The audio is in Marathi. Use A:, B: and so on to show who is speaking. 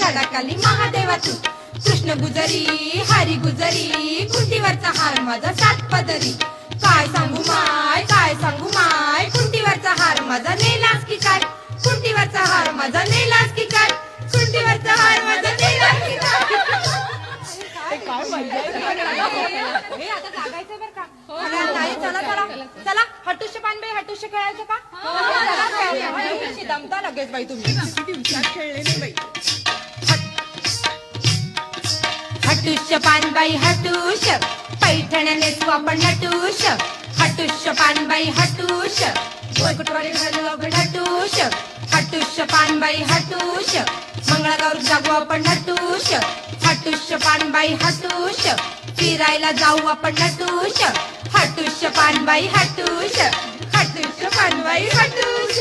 A: झाडाखाली महादेवा तू कृष्ण गुजरी हरी गुजरी कुंटीवरचा हार माझा सात पदरी काय सांगू माय कुंटीवरचा हार माझा नेलास की काय कुंटीवरचा हार माझा नेलास की काय कुंटीवरचा हार माझा नेलास की काय आता जागायचं बरं का चला चला चला हटुष्य पानबाई हटुष्य खेळायचं का दमता लगेच बाई तुम्ही खेळले नाही बाई हटुष्य पानबाई हटुष पैठण्याने आपण नटुष हटुष्य पानबाई हटुष गोलकुटवारी घालू आपण हटुष हटुष्य पानबाई हटुष मंगळागौर जागू आपण हटुष हटुष्य पानबाई हटुष फिरायला जाऊ आपण हटुष हटुष्य पानबाई हटुष हटुष्य पानबाई हटुष